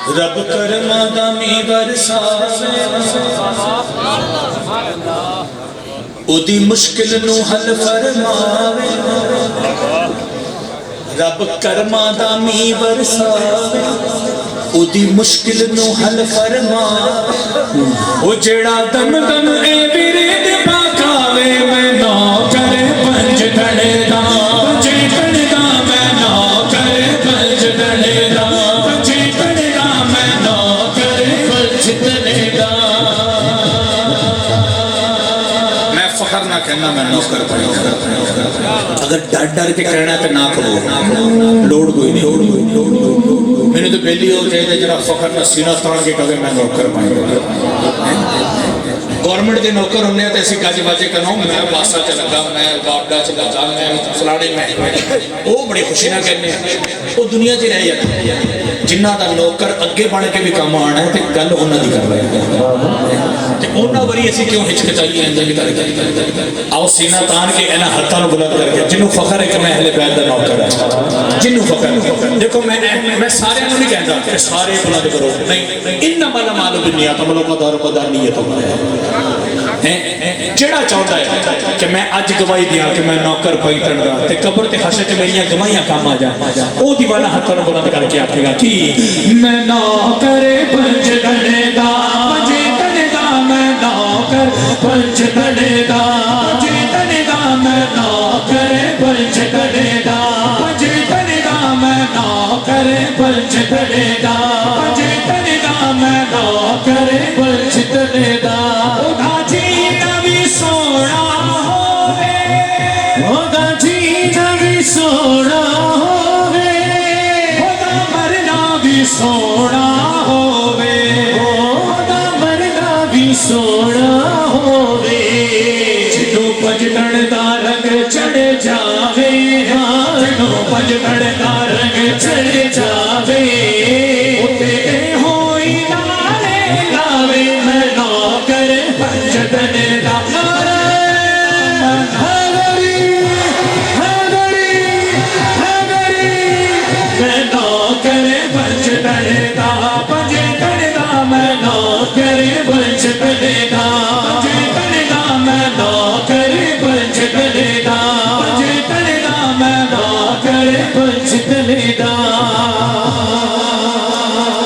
रब कर्मा दा मी बरसावे उदी मुश्किल नू हल फरमावे। रब कर्मा दा मी बरसावे उदी मुश्किल नू हल फरमावे। ओ जेड़ा दम दम ए बिरद पाकावे मैं ना करे पंज धड़े दा पंजे धड़े दा मैं ना करे पंज धड़े दा पंजे धड़े दा मैं ना करे पंज धड़े दा। मैं फखर ना कहना मैं नौकर अगर डर डर के कहना तो ना करो लोड़ कोई नहीं मैंने तो पहली हो चाहिए जरा फखर ना सीना तान के कभी मैं नौकर पाएंगे। गवर्नमेंट के नौकर होने तो ऐसी गाजी बाजी करना मैं बासा च लगा मैं बाबड़ा च लगा मैं फलाने में वो बड़ी खुशी ना कहने वो दुनिया च रह जाती जिन्हों का नौकर अगे बन के भी काम आना है तो गल उन्होंने कर रहे उन्होंने वारी असी क्यों हिचकिचाइए आओ सीना तान के इन्होंने हाथों को बुलंद करके जिन्हों फखर है कि मैं अहले बैत का नौकर है जिन्हों फखर देखो मैं सारे नहीं कहता कि सारे बुलंद करो नहीं इन्नमा अल बिन्नियात मतलब मदार नीयत जेड़ा चाहता है कि मैं अज गवाही दिया कि मैं नौकर पैतन का ते कब्र ते हशर च मेरियां गवाहियां काम आ जाए ओ दीवाना हाथों बुलंद करके आखेगा कि मैं नौकर पंज धड़े दा पंजे धड़े दा मैं नौकर पंज धड़े दा पंजे धड़े दा मैं नौकर पंज धड़े दा पंजे धड़े दा मैं नौकर पंज धड़े दा पंजे धड़े दा मैं नौकर पंज धड़े दा। सोना होवे ओदा मरना भी सोना होवे ओदा मरना भी सोना होवे जिन्हों भजन दा रंग चढ़ जावे जिन्हों भजन दा रंग चढ़ जावे उते होई नारे लावे मैं नौकर भजन दा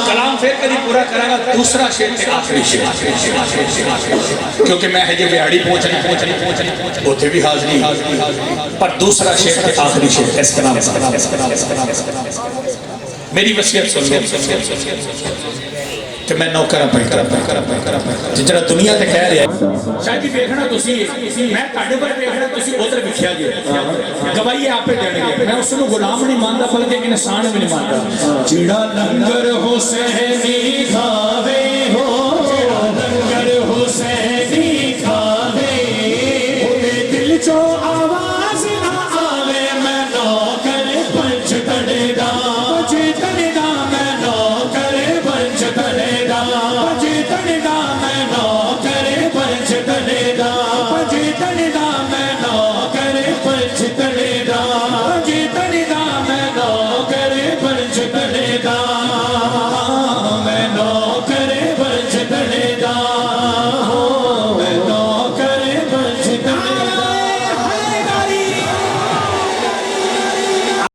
कलाम फिर कभी पूरा करांगा दूसरा शेर ते आखिरी शेर क्योंकि मैं हजे बिहाड़ी पहुंचनी उथे भी हाजरी पर दूसरा शेर ते आखिरी शेर इस कलाम मेरी वसीयत सुन लो कि मैं नौकर जितना दुनिया ते कह रहा शायद ही देखना तुसी मैं ਤੁਹਾਡੇ पर देखना तुसी उधर लिखिया जी गवाही आपे देणगे मैं उसनु गुलाम नहीं मानदा बल्कि इंसान भी नहीं मानदा जेड़ा लंगर हो सहनी खा